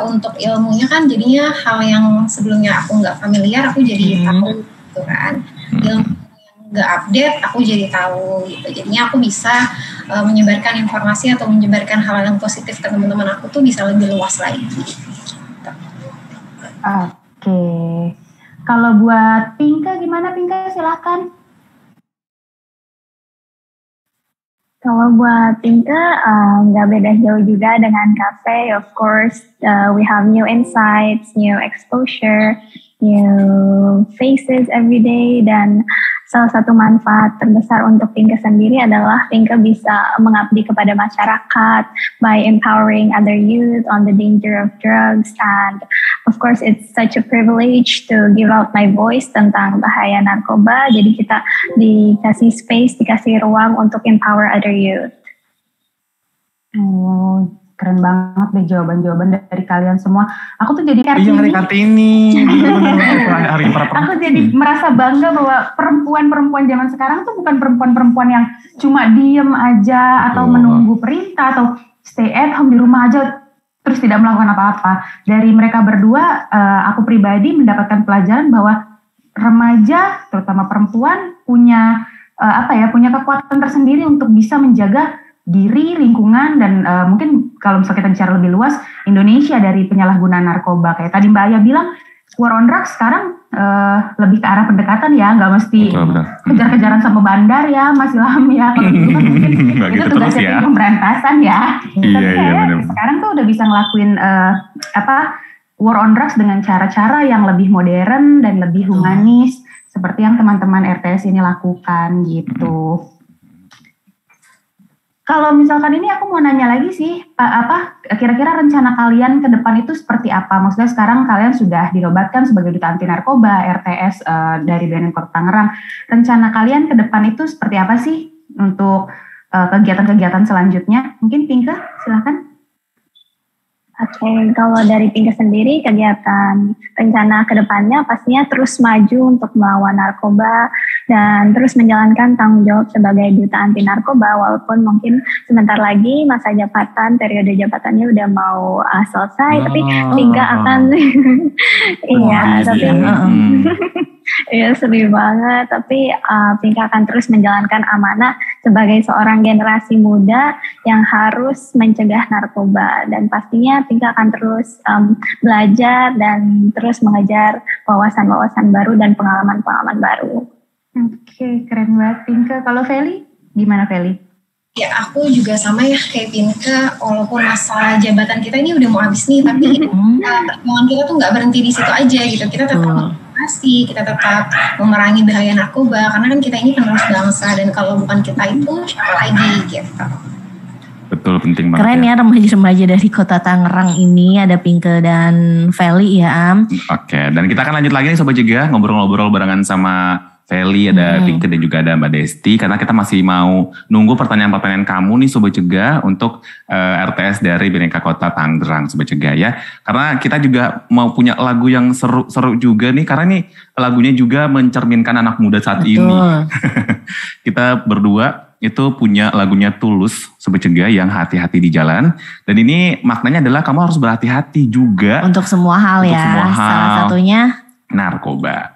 untuk ilmunya kan jadinya hal yang sebelumnya aku nggak familiar, aku jadi tahu gitu kan. Ilmu yang nggak update, aku jadi tahu gitu. Jadinya aku bisa menyebarkan informasi atau menyebarkan hal yang positif ke teman-teman aku tuh bisa lebih luas lagi. Oke. Kalau buat Pinke gimana Pinke? Silakan. Kalau buat Pinke, nggak beda jauh juga dengan Cafe. Of course, we have new insights, new exposure, new faces every day. Dan salah satu manfaat terbesar untuk Pinke sendiri adalah Pinke bisa mengabdi kepada masyarakat by empowering other youth on the danger of drugs. And of course, it's such a privilege to give out my voice tentang bahaya narkoba. Jadi kita dikasih space, dikasih ruang untuk empower other youth. Oh, keren banget deh jawaban-jawaban dari kalian semua. Aku tuh jadi Iya, hari Kartini. Aku jadi merasa bangga bahwa perempuan-perempuan zaman sekarang tuh bukan perempuan-perempuan yang cuma diem aja atau menunggu perintah atau stay at home di rumah aja terus tidak melakukan apa-apa. Dari mereka berdua, aku pribadi mendapatkan pelajaran bahwa remaja, terutama perempuan, punya punya kekuatan tersendiri untuk bisa menjaga diri, lingkungan, dan mungkin kalau misalnya kita bicara lebih luas, Indonesia dari penyalahgunaan narkoba. Kayak tadi Mbak Aya bilang, war on drugs sekarang lebih ke arah pendekatan ya, nggak mesti kejar-kejaran sama bandar ya, Mas Ilham ya. Kalau gitu kan mungkin itu tugasnya tim pemberantasan ya. Tapi sekarang tuh udah bisa ngelakuin war on drugs dengan cara-cara yang lebih modern dan lebih humanis, seperti yang teman-teman RTS ini lakukan gitu. Kalau misalkan ini aku mau nanya lagi sih, kira-kira rencana kalian ke depan itu seperti apa? Maksudnya sekarang kalian sudah dinobatkan sebagai Duta Anti Narkoba RTS dari BNN Kota Tangerang. Rencana kalian ke depan itu seperti apa sih untuk kegiatan-kegiatan selanjutnya? Mungkin Pinka, silakan. Oke, kalau dari Pinka sendiri, kegiatan rencana ke depannya pastinya terus maju untuk melawan narkoba dan terus menjalankan tanggung jawab sebagai Duta Anti Narkoba, walaupun mungkin sebentar lagi masa jabatan, periode jabatannya udah mau selesai, tapi Pinka akan iya sedih banget, tapi Pinka akan terus menjalankan amanah sebagai seorang generasi muda yang harus mencegah narkoba, dan pastinya Pinka akan terus belajar dan terus mengejar wawasan-wawasan baru dan pengalaman-pengalaman baru. Oke, keren banget Pinka. Kalau Feli, gimana Feli? Ya, aku juga sama ya kayak Pinka, walaupun masa jabatan kita ini udah mau habis nih, tapi perjuangan kita tuh nggak berhenti di situ aja gitu. Kita tetap kita tetap memerangi bahaya narkoba, karena kan kita ini penerus bangsa, dan kalau bukan kita itu siapa lagi gitu. Betul, penting banget. Keren ya remaja-remaja dari Kota Tangerang ini, ada Pinka dan Feli ya Am. Oke, dan kita akan lanjut lagi nih Sobat Cegah, ngobrol-ngobrol barengan sama Feli, ada Pinka dan juga ada Mbak Desti, karena kita masih mau nunggu pertanyaan-pertanyaan kamu nih Sobat Cegah untuk RTS dari BNK Kota Tangerang Sobat Cegah ya. Karena kita juga mau punya lagu yang seru-seru juga nih, karena nih lagunya juga mencerminkan anak muda saat ini. Kita berdua itu punya lagunya Tulus Sobat Cegah yang hati-hati di jalan, dan ini maknanya adalah kamu harus berhati-hati juga untuk semua hal ya, salah satunya narkoba.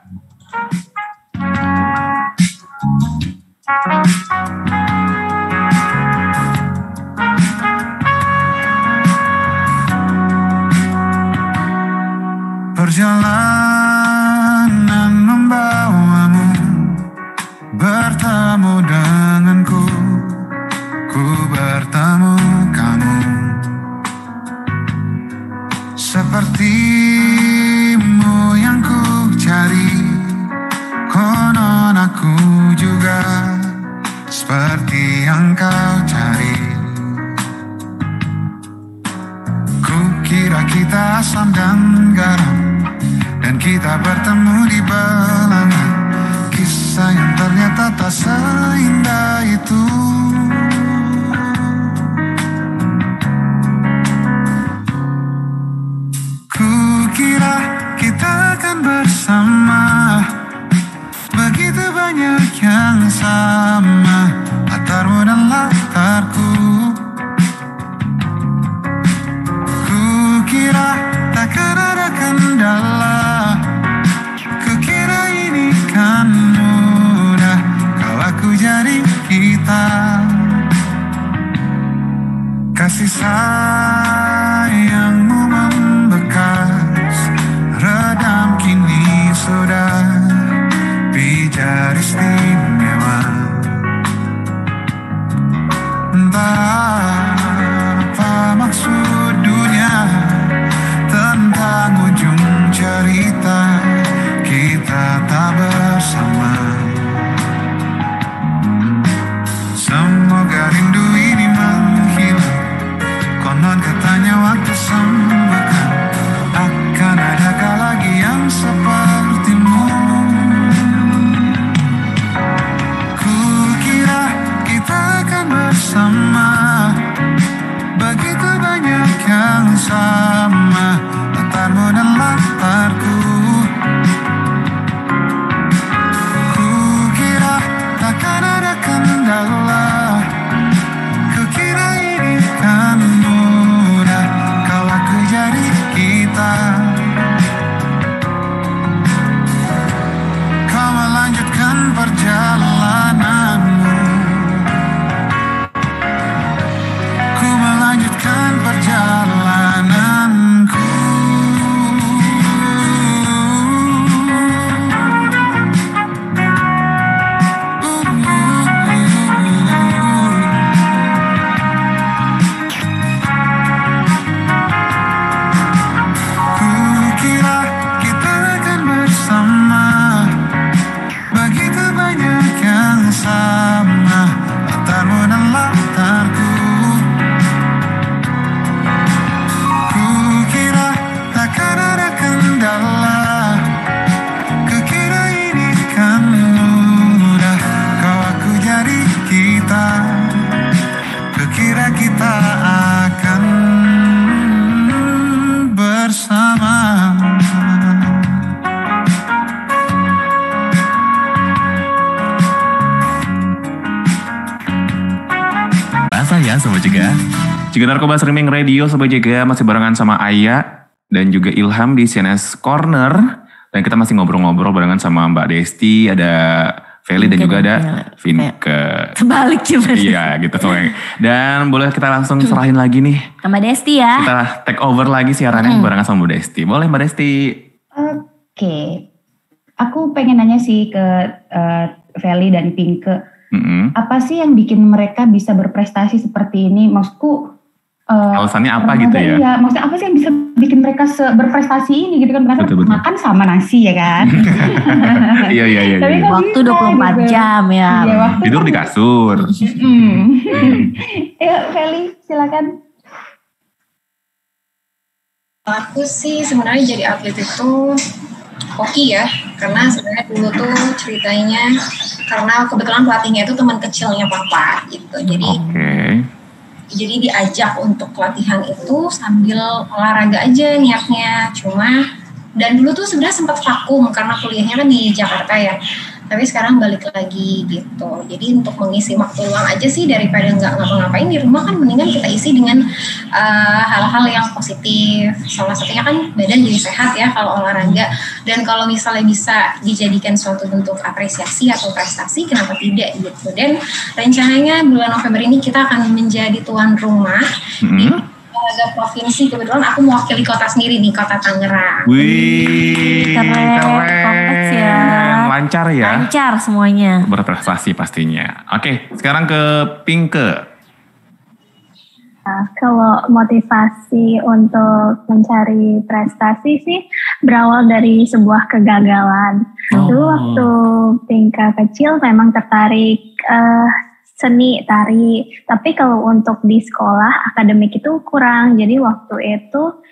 Perjalanan membawamu bertemu denganku, ku bertemu kamu, sepertimu yang ku cari, konon aku juga seperti yang kau cari. Ku kira kita asam dan garam, dan kita bertemu di belanga, kisah yang ternyata tak seindah itu. Ku kira kita akan bersama, begitu banyak yang sama, latarmu dan latarku. Ku kira takkan ada kendala, ku kira ini kan mudah kalau aku jadi kita. Kasih sayangmu membekas, redam kini sudah pijar istimewa. indahlah. Kukira ini kan mudah, kau aku jadi kita. Kukira kita akan bersama. Rasa ya Sobat Jaga. Juga Narkoba Streaming Radio Sobat Jaga masih barengan sama Aya dan juga Ilham di CNS Corner. Dan kita masih ngobrol-ngobrol barengan sama Mbak Desti, ada Feli dan juga ada Vinke. Kebalik juga. Iya gitu soalnya. Dan boleh kita langsung serahin lagi nih. Ke Mbak Desti ya. Kita take over lagi siarannya barengan sama Mbak Desti. Boleh Mbak Desti? Oke. Aku pengen nanya sih ke Feli dan Pinke. Apa sih yang bikin mereka bisa berprestasi seperti ini? Maksudku alasannya apa gitu ya? Iya, maksudnya apa sih yang bisa bikin mereka berprestasi ini gitu kan? Karena Betul. makan sama nasi ya kan? Iya. Tapi kan Waktu bisa, 24 gitu. jam ya. Iya, waktu Tidur kan- di kasur. Ayo Feli, silakan. Aku sih sebenarnya jadi atlet itu hoki ya, karena sebenarnya dulu tuh ceritanya karena kebetulan pelatihnya itu teman kecilnya papa gitu, jadi diajak untuk latihan itu sambil olahraga aja niatnya. Cuma dan dulu tuh sebenarnya sempat vakum karena kuliahnya kan di Jakarta ya, tapi sekarang balik lagi gitu. Jadi untuk mengisi waktu luang aja sih, daripada nggak ngapa-ngapain di rumah kan mendingan kita isi dengan hal-hal yang positif. Salah satunya kan badan jadi sehat ya kalau olahraga, dan kalau misalnya bisa dijadikan suatu bentuk apresiasi atau prestasi, kenapa tidak gitu. Dan rencananya bulan November ini kita akan menjadi tuan rumah di olahraga provinsi. Kebetulan aku mewakili kota sendiri nih, kota Tangerang. Wih, Keren, kompleks ya. Lancar ya. Lancar semuanya. Berprestasi pastinya. Oke, sekarang ke Pinke. Nah, kalau motivasi untuk mencari prestasi sih berawal dari sebuah kegagalan. Dulu waktu Pinka kecil memang tertarik seni, tari. Tapi kalau untuk di sekolah, akademik itu kurang. Jadi waktu itu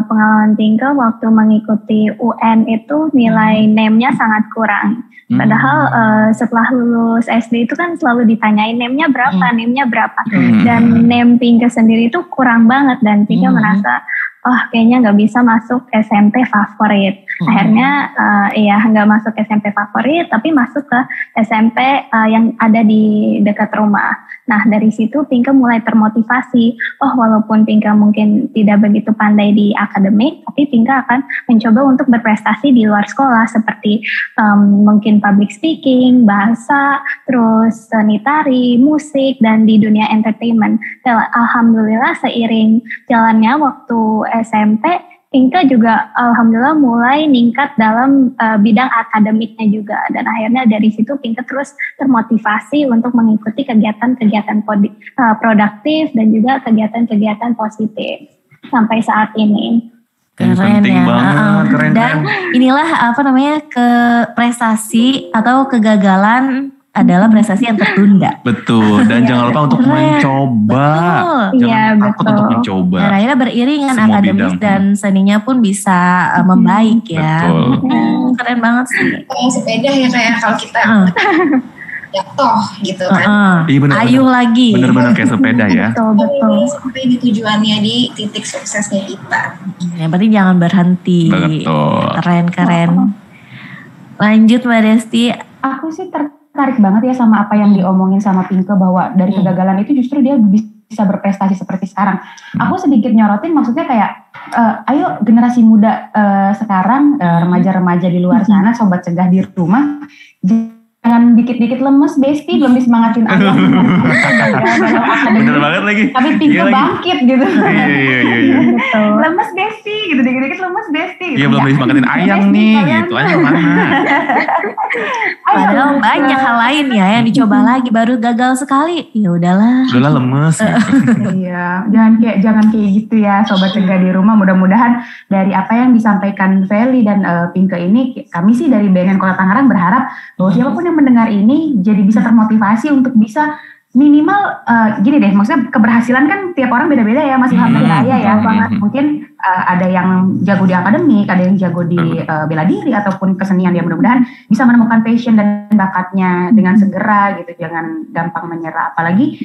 pengalaman Pinka waktu mengikuti UN itu nilai NEM-nya sangat kurang. Padahal setelah lulus SD itu kan selalu ditanyain NEM-nya berapa, NEM-nya berapa. Dan NEM Pinka sendiri itu kurang banget, dan Pinka merasa kayaknya nggak bisa masuk SMP favorit. Akhirnya nggak masuk SMP favorit, tapi masuk ke SMP yang ada di dekat rumah. Nah dari situ Pinka mulai termotivasi. Walaupun Pinka mungkin tidak begitu pandai di akademik, tapi Pinka akan mencoba untuk berprestasi di luar sekolah seperti mungkin public speaking, bahasa, terus seni tari, musik, dan di dunia entertainment. Dan alhamdulillah seiring jalannya waktu SMP, Pinka juga alhamdulillah mulai meningkat dalam bidang akademiknya juga, dan akhirnya dari situ Pinka terus termotivasi untuk mengikuti kegiatan-kegiatan produktif dan juga kegiatan-kegiatan positif sampai saat ini. Keren penting ya. banget, keren. Dan inilah ke prestasi atau kegagalan adalah prestasi yang tertunda. Betul, dan jangan lupa untuk mencoba. Jangan takut untuk mencoba. Dan akhirnya beriringan Semua akademis bidang. dan seninya pun bisa membaik ya. Betul. Keren banget sih. Kayak sepeda ya, kayak kalau kita jatuh gitu kan. Iya benar. Ayuh lagi. Bener-bener kayak sepeda ya. Betul. Sampai di tujuannya, di titik suksesnya kita. Yang penting jangan berhenti. Betul. Keren. Lanjut Mbak Desti. Aku sih tertarik banget ya sama apa yang diomongin sama Pinke, bahwa dari kegagalan itu justru dia bisa berprestasi seperti sekarang. Aku sedikit nyorotin, maksudnya kayak ayo generasi muda sekarang, remaja-remaja di luar sana, sobat cegah di rumah, jangan dikit-dikit lemes, Besti belum disemangatin ayam. Bener banget lagi. Tapi Pinke bangkit gitu. Iya. Lemes Besti gitu, dikit-dikit lemes Besti gitu. Iya belum disemangatin ayam nih gitu. Ayam mana? Padahal banyak hal lain ya yang dicoba lagi, baru gagal sekali. Ya udahlah. Udahlah lemes. Iya, jangan kayak gitu ya sobat cegah di rumah. Mudah-mudahan dari apa yang disampaikan Feli dan Pinke ini, kami sih dari BNN Kota Tangerang berharap bahwa siapapun yang mendengar ini jadi bisa termotivasi untuk bisa minimal gini deh, maksudnya keberhasilan kan tiap orang beda-beda ya, Mas Ilham dan Aya ya. Mungkin ada yang jago di akademik, ada yang jago di bela diri ataupun kesenian, dia mudah-mudahan bisa menemukan passion dan bakatnya dengan segera gitu, jangan gampang menyerah. Apalagi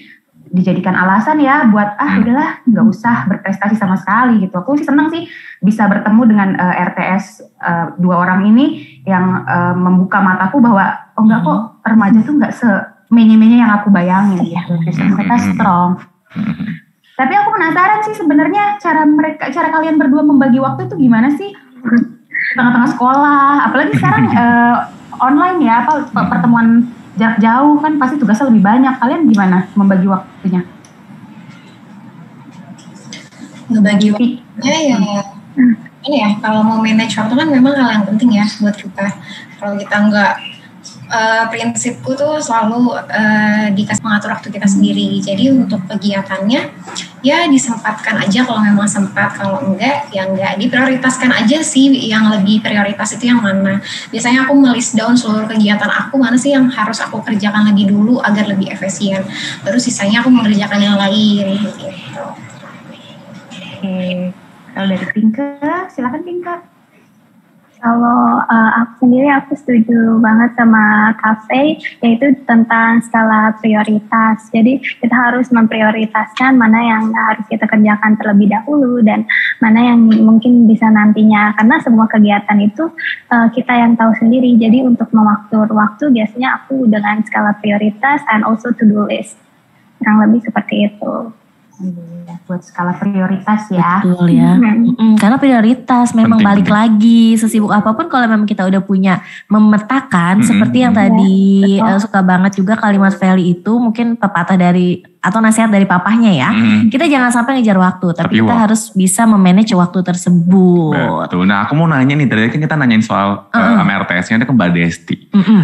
dijadikan alasan ya buat udahlah nggak usah berprestasi sama sekali gitu. Aku sih senang sih bisa bertemu dengan RTS dua orang ini yang membuka mataku bahwa enggak kok, remaja tuh nggak menye-menye yang aku bayangin ya. Mereka strong. Tapi aku penasaran sih sebenarnya cara kalian berdua membagi waktu itu gimana sih? Tengah-tengah sekolah, apalagi sekarang online ya, pertemuan jarak jauh kan pasti tugasnya lebih banyak. Kalian gimana membagi waktunya? Ngebagi waktunya ya, ini ya, kalau mau manage waktu kan memang hal yang penting ya buat kita. Kalau kita nggak, prinsipku tuh selalu dikasih mengatur waktu kita sendiri. Jadi untuk kegiatannya ya disempatkan aja kalau memang sempat, kalau enggak ya enggak. Diprioritaskan aja sih, yang lebih prioritas itu yang mana. Biasanya aku melist down seluruh kegiatan aku, mana sih yang harus aku kerjakan lebih dulu agar lebih efisien. Terus sisanya aku mengerjakan yang lain gitu. Oke, kalau dari Pinke, silakan Pinke. Kalau aku sendiri, aku setuju banget sama Cafe, yaitu tentang skala prioritas. Jadi kita harus memprioritaskan mana yang harus kita kerjakan terlebih dahulu dan mana yang mungkin bisa nantinya. Karena semua kegiatan itu kita yang tahu sendiri. Jadi untuk mengatur waktu biasanya aku dengan skala prioritas and also to-do list. Kurang lebih seperti itu. Buat skala prioritas ya. Betul ya. Karena prioritas memang balik lagi, sesibuk apapun kalau memang kita udah punya memetakan, seperti yang tadi suka banget juga kalimat Feli itu, mungkin pepatah dari atau nasihat dari papahnya ya. Kita jangan sampai ngejar waktu, tapi kita harus bisa memanage waktu tersebut. Betul. Nah, aku mau nanya nih, tadi kan kita nanyain soal sama RTS-nya, ada ke Mbak Desti.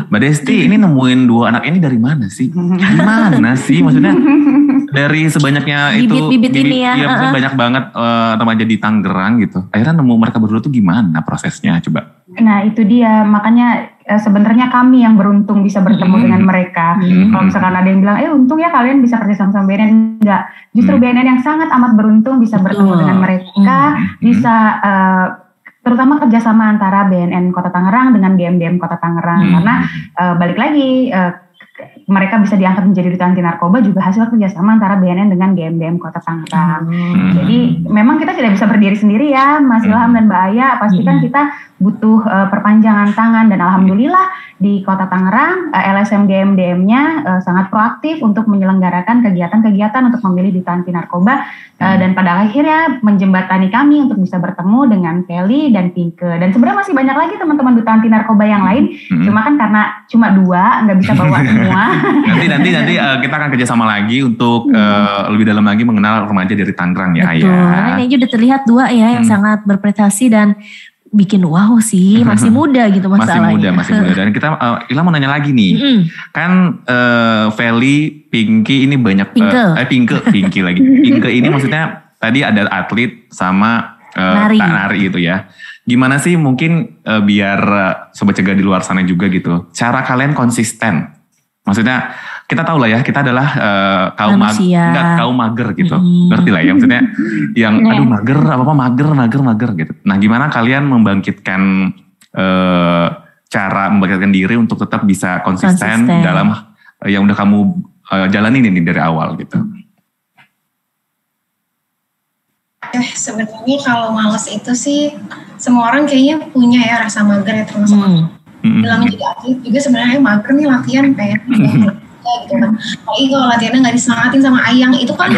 Mbak Desti ini nemuin dua anak ini dari mana sih? Gimana sih? Maksudnya dari sebanyaknya bibit ini ya. Iya, banyak banget remaja di Tangerang gitu. Akhirnya nemu mereka berdua tuh gimana prosesnya? Coba. Nah itu dia, makanya sebenarnya kami yang beruntung bisa bertemu dengan mereka. Kalau misalkan ada yang bilang, untung ya kalian bisa kerja sama BNN. Enggak, justru BNN yang sangat amat beruntung bisa bertemu dengan mereka, bisa terutama kerjasama antara BNN Kota Tangerang dengan GMDM Kota Tangerang. Karena balik lagi, mereka bisa diangkat menjadi duta anti narkoba juga hasil kerjasama antara BNN dengan GMDM Kota Tangerang. Jadi memang kita tidak bisa berdiri sendiri ya, Mas Ilham dan Mbak Aya. Pastikan kita butuh perpanjangan tangan, dan alhamdulillah di Kota Tangerang LSM GMDM-nya sangat proaktif untuk menyelenggarakan kegiatan-kegiatan untuk memilih duta anti narkoba, dan pada akhirnya menjembatani kami untuk bisa bertemu dengan Feli dan Pinke. Dan sebenarnya masih banyak lagi teman-teman duta anti narkoba yang lain, cuma kan karena cuma dua nggak bisa bawa semua. Nanti kita akan kerjasama lagi untuk lebih dalam lagi mengenal remaja dari Tangerang ya. Betul. Ini aja udah terlihat dua ya yang sangat berprestasi dan bikin wow sih, masih muda gitu masalahnya. Masih muda. Dan kita, Ila mau nanya lagi nih. Kan Feli, Pinky ini banyak, Pinky lagi. Pinky ini maksudnya tadi ada atlet sama nari gitu ya. Gimana sih mungkin biar Sobat Cegah di luar sana juga gitu, cara kalian konsisten? Maksudnya kita tahu lah ya, kita adalah kaum mager gitu. Ngerti lah ya, maksudnya yang aduh mager gitu. Nah, gimana kalian membangkitkan cara membangkitkan diri untuk tetap bisa konsisten dalam yang udah kamu jalanin ini dari awal gitu? Sebenarnya kalau males itu sih semua orang kayaknya punya ya rasa mager ya, termasuk dalam menjadi atlet juga sebenarnya mager nih latihan pengen gitu kan. Apalagi kalau latihannya nggak disemangatin sama Ayang itu kan.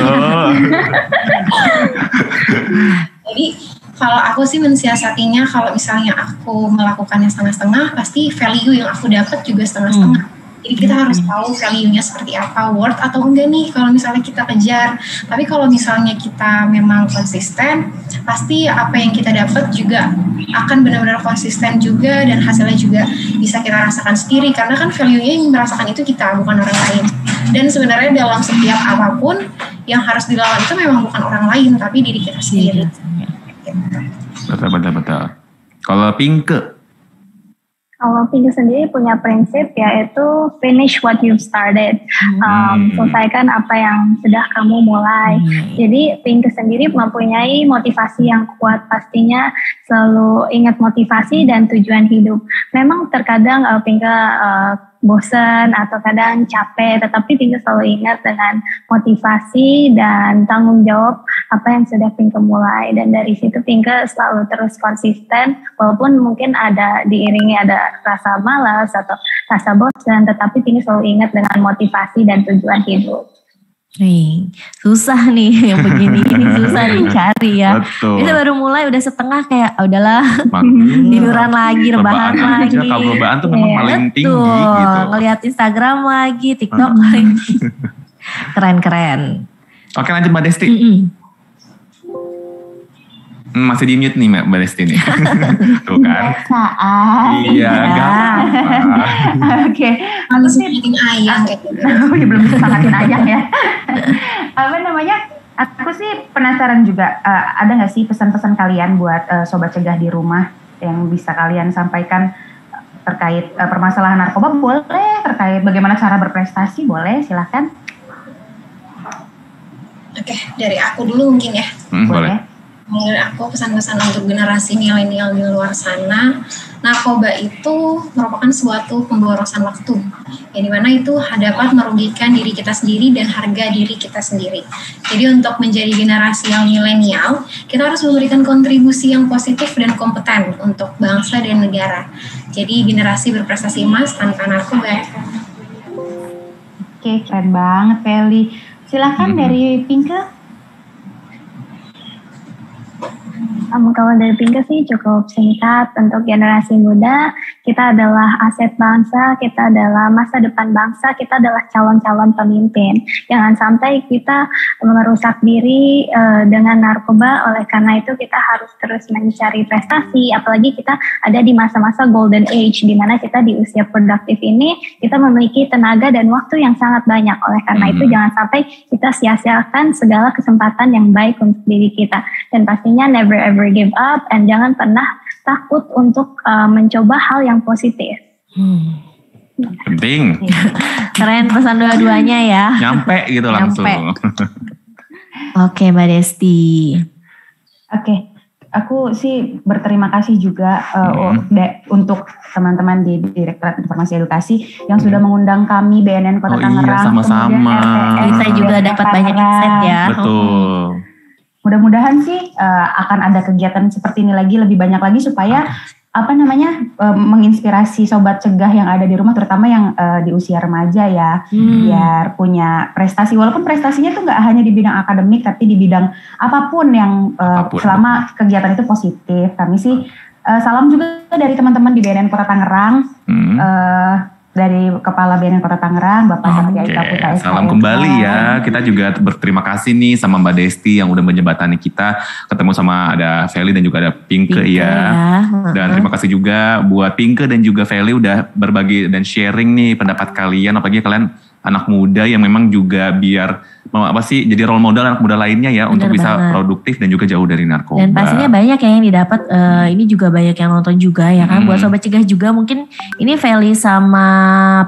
Jadi kalau aku sih mensiasatinya, kalau misalnya aku melakukannya setengah-setengah, pasti value yang aku dapat juga setengah-setengah. Jadi kita harus tahu value-nya seperti apa, worth atau enggak nih kalau misalnya kita kejar. Tapi kalau misalnya kita memang konsisten, pasti apa yang kita dapat juga akan benar-benar konsisten juga, dan hasilnya juga bisa kita rasakan sendiri. Karena kan value-nya yang merasakan itu kita, bukan orang lain. Dan sebenarnya dalam setiap apapun yang harus dilawan itu memang bukan orang lain, tapi diri kita sendiri. Betul. Kalau Pinke? Kalau Pinke sendiri punya prinsip yaitu finish what you've started, selesaikan apa yang sudah kamu mulai. Jadi Pinke sendiri mempunyai motivasi yang kuat, pastinya selalu ingat motivasi dan tujuan hidup. Memang terkadang Pinke bosan atau kadang capek, tetapi Pinke selalu ingat dengan motivasi dan tanggung jawab apa yang sudah Pinke mulai, dan dari situ Pinke selalu terus konsisten walaupun mungkin diiringi ada rasa malas atau rasa bosan, tetapi Pinke selalu ingat dengan motivasi dan tujuan hidup. Nih, susah nih yang begini, ini susah dicari ya. Betul. Kita baru mulai udah setengah kayak udahlah tiduran lagi, rebahan lagi. Kalau rebahan tuh memang paling tinggi gitu. Ngeliat Instagram lagi, TikTok lagi. Keren-keren. Oke, lanjut Mbak Desti. Masih di mute nih Mbak Desti nih. Tuh kan. Biasaan. Iya, gampang. Oke. Aku semangatin ayang kayak gitu. Belum bisa semangatin ayang ya. Apa namanya? Aku sih penasaran juga. Ada nggak sih pesan-pesan kalian buat sobat cegah di rumah yang bisa kalian sampaikan terkait permasalahan narkoba? Boleh. Terkait bagaimana cara berprestasi? Boleh. Silahkan. Oke, dari aku dulu mungkin ya. Boleh. Menurut aku pesan-pesan untuk generasi milenial di luar sana, narkoba itu merupakan suatu pemborosan waktu, yang dimana itu dapat merugikan diri kita sendiri dan harga diri kita sendiri. Jadi untuk menjadi generasi yang milenial, kita harus memberikan kontribusi yang positif dan kompeten untuk bangsa dan negara. Jadi generasi berprestasi emas tanpa narkoba. Oke, keren banget Feli. Silahkan dari Pinke. Kalau dari Pinke sih cukup singkat. Untuk generasi muda, kita adalah aset bangsa, kita adalah masa depan bangsa, kita adalah calon-calon pemimpin. Jangan sampai kita merusak diri dengan narkoba. Oleh karena itu kita harus terus mencari prestasi, apalagi kita ada di masa-masa golden age, di mana kita di usia produktif ini kita memiliki tenaga dan waktu yang sangat banyak. Oleh karena itu jangan sampai kita sia-siakan segala kesempatan yang baik untuk diri kita, dan pastinya never ever give up, and jangan pernah takut untuk mencoba hal yang positif. Penting. Keren pesan dua-duanya ya. Nyampe gitu langsung. Oke Mbak Desti. Oke, aku sih berterima kasih juga untuk teman-teman di Direktorat Informasi Edukasi yang sudah mengundang kami BNN Kota Tangerang. Iya, sama-sama. Saya juga dapat banyak insight ya. Betul. Mudah-mudahan sih akan ada kegiatan seperti ini lagi, lebih banyak lagi supaya menginspirasi sobat cegah yang ada di rumah, terutama yang di usia remaja ya, biar punya prestasi, walaupun prestasinya tuh nggak hanya di bidang akademik, tapi di bidang apapun yang selama kegiatan itu positif. Kami sih salam juga dari teman-teman di BNN Kota Tangerang. Dari Kepala BNN Kota Tangerang, Bapak Satya Ika Putra SKM. Salam kembali ya. Kita juga berterima kasih nih sama Mbak Desti yang udah menjembatani kita. Ketemu sama ada Feli dan juga ada Pinke ya. Dan terima kasih juga buat Pinke dan juga Feli udah berbagi dan sharing nih pendapat kalian. Apalagi kalian anak muda yang memang juga biar jadi role model anak muda lainnya ya. Bener untuk bisa produktif dan juga jauh dari narkoba. Dan pastinya banyak yang didapat, ini juga banyak yang nonton juga ya kan. Buat sobat cegah juga mungkin ini Feli sama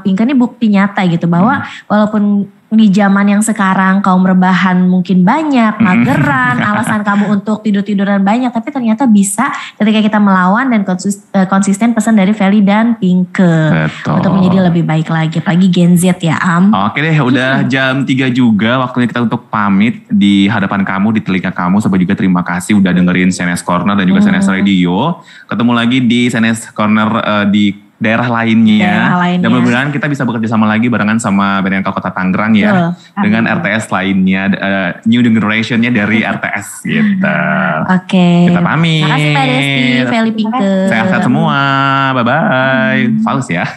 Pinke ini bukti nyata gitu bahwa walaupun di zaman yang sekarang kaum rebahan mungkin banyak, mageran, alasan kamu untuk tidur-tiduran banyak, tapi ternyata bisa ketika kita melawan dan konsisten pesan dari Feli dan Pinke. Betul. Untuk menjadi lebih baik lagi, apalagi Gen Z ya Am. Oke deh, udah jam 3 juga waktunya kita untuk pamit di hadapan kamu, di telinga kamu. Sampai juga terima kasih udah dengerin CNS Corner dan juga CNS Radio. Ketemu lagi di CNS Corner di daerah lainnya. Dan mudah-mudahan kita bisa bekerja sama lagi barengan sama BNN Kota Tangerang ya. Dengan RTS lainnya, new generation-nya dari RTS gitu. Oke. Kita pamit. Terima kasih Mbak Desti, Feli, Pinke. Sehat-sehat semua. Bye-bye. Fals ya.